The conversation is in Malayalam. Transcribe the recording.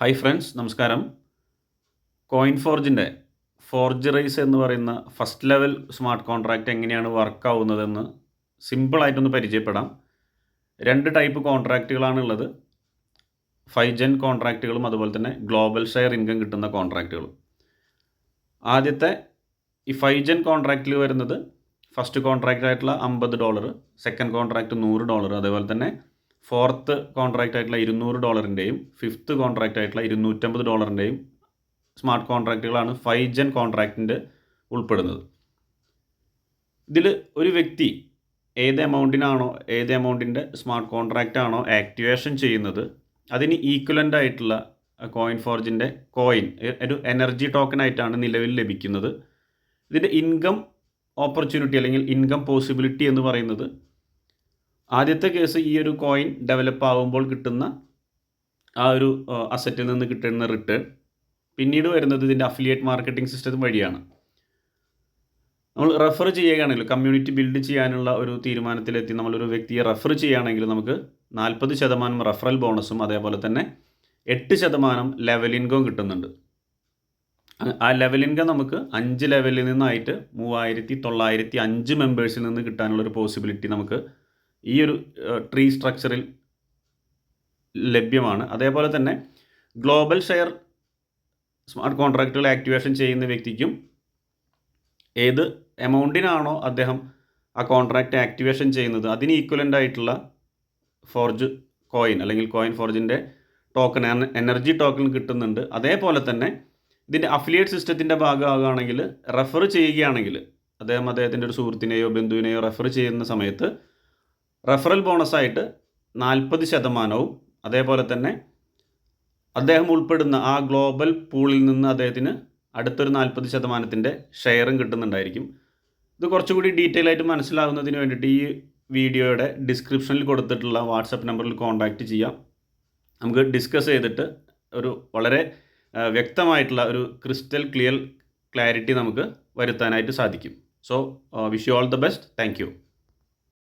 ഹായ് ഫ്രണ്ട്സ്, നമസ്കാരം. കോയിൻ ഫോർജിൻ്റെ ഫോർജറൈസ് എന്ന് പറയുന്ന ഫസ്റ്റ് ലെവൽ സ്മാർട്ട് കോൺട്രാക്റ്റ് എങ്ങനെയാണ് വർക്ക് ആവുന്നതെന്ന് സിമ്പിളായിട്ടൊന്ന് പരിചയപ്പെടാം. 2 ടൈപ്പ് കോൺട്രാക്റ്റുകളാണുള്ളത്. 5 ജെൻ കോൺട്രാക്റ്റുകളും അതുപോലെ തന്നെ ഗ്ലോബൽ ഷെയർ ഇൻകം കിട്ടുന്ന കോൺട്രാക്റ്റുകളും. ആദ്യത്തെ ഈ 5 ജെൻ കോൺട്രാക്റ്റിൽ വരുന്നത് ഫസ്റ്റ് കോൺട്രാക്റ്റ് ആയിട്ടുള്ള $50, സെക്കൻഡ് കോൺട്രാക്റ്റ് $100, അതേപോലെ തന്നെ ഫോർത്ത് കോൺട്രാക്റ്റ് ആയിട്ടുള്ള $200, ഫിഫ്ത്ത് കോൺട്രാക്റ്റ് ആയിട്ടുള്ള $250 സ്മാർട്ട് കോൺട്രാക്റ്റുകളാണ് 5 ജെൻ കോൺട്രാക്റ്റിൻ്റെ ഉൾപ്പെടുന്നത്. ഇതിൽ ഒരു വ്യക്തി ഏത് എമൗണ്ടിൻ്റെ സ്മാർട്ട് കോൺട്രാക്റ്റ് ആണോ ആക്ടിവേഷൻ ചെയ്യുന്നത്, അതിന് ഈക്വലൻ്റ് ആയിട്ടുള്ള കോയിൻ ഫോർജിൻ്റെ ഒരു എനർജി ടോക്കണായിട്ടാണ് നിലവിൽ ലഭിക്കുന്നത്. ഇതിൻ്റെ ഇൻകം ഓപ്പർച്യൂണിറ്റി അല്ലെങ്കിൽ ഇൻകം പോസിബിലിറ്റി എന്ന് പറയുന്നത്, ആദ്യത്തെ കേസ് ഈ ഒരു കോയിൻ ഡെവലപ്പ് ആകുമ്പോൾ കിട്ടുന്ന ആ ഒരു അസറ്റിൽ നിന്ന് കിട്ടുന്ന റിട്ടേൺ, പിന്നീട് വരുന്നത് ഇതിൻ്റെ അഫിലിയേറ്റ് മാർക്കറ്റിംഗ് സിസ്റ്റം വഴിയാണ്. നമ്മൾ റെഫർ ചെയ്യുകയാണെങ്കിൽ, കമ്മ്യൂണിറ്റി ബിൽഡ് ചെയ്യാനുള്ള ഒരു തീരുമാനത്തിലെത്തി നമ്മളൊരു വ്യക്തിയെ റെഫർ ചെയ്യുകയാണെങ്കിൽ നമുക്ക് 40% റെഫറൽ ബോണസും അതേപോലെ തന്നെ 8% ലെവൽ ഇൻകം കിട്ടുന്നുണ്ട്. ആ ലെവൽ ഇൻകം നമുക്ക് 5 ലെവലിൽ നിന്നായിട്ട് 3905 മെമ്പേഴ്സിൽ നിന്ന് കിട്ടാനുള്ളൊരു പോസിബിലിറ്റി നമുക്ക് ഈ ഒരു ട്രീ സ്ട്രക്ചറിൽ ലഭ്യമാണ്. അതേപോലെ തന്നെ ഗ്ലോബൽ ഷെയർ സ്മാർട്ട് കോൺട്രാക്റ്റുകൾ ആക്ടിവേഷൻ ചെയ്യുന്ന വ്യക്തിക്കും ഏത് എമൗണ്ടിനാണോ അദ്ദേഹം ആ കോൺട്രാക്റ്റ് ആക്ടിവേഷൻ ചെയ്യുന്നത് അതിന് ഈക്വലൻ്റ് ആയിട്ടുള്ള ഫോർജ് കോയിൻ അല്ലെങ്കിൽ കോയിൻ ഫോർജിൻ്റെ ടോക്കൺ, എനർജി ടോക്കൺ കിട്ടുന്നുണ്ട്. അതേപോലെ തന്നെ ഇതിൻ്റെ അഫിലിയേറ്റ് സിസ്റ്റത്തിൻ്റെ ഭാഗമാകുകയാണെങ്കിൽ, റെഫർ ചെയ്യുകയാണെങ്കിൽ അദ്ദേഹത്തിൻ്റെ ഒരു സുഹൃത്തിനെയോ ബന്ധുവിനെയോ റെഫർ ചെയ്യുന്ന സമയത്ത് റെഫറൽ ബോണസായിട്ട് 40%, അതേപോലെ തന്നെ അദ്ദേഹം ഉൾപ്പെടുന്ന ആ ഗ്ലോബൽ പൂളിൽ നിന്ന് അദ്ദേഹത്തിന് അടുത്തൊരു 40%-ൻ്റെ ഷെയറും കിട്ടുന്നുണ്ടായിരിക്കും. ഇത് കുറച്ചുകൂടി ഡീറ്റെയിൽ ആയിട്ട് മനസ്സിലാകുന്നതിന് വേണ്ടിയിട്ട് ഈ വീഡിയോയുടെ ഡിസ്ക്രിപ്ഷനിൽ കൊടുത്തിട്ടുള്ള വാട്സപ്പ് നമ്പറിൽ കോൺടാക്റ്റ് ചെയ്യാം. നമുക്ക് ഡിസ്കസ് ചെയ്തിട്ട് ഒരു വളരെ വ്യക്തമായിട്ടുള്ള ഒരു ക്രിസ്റ്റൽ ക്ലിയർ ക്ലാരിറ്റി നമുക്ക് വരുത്താനായിട്ട് സാധിക്കും. So wish you all the best. Thank you.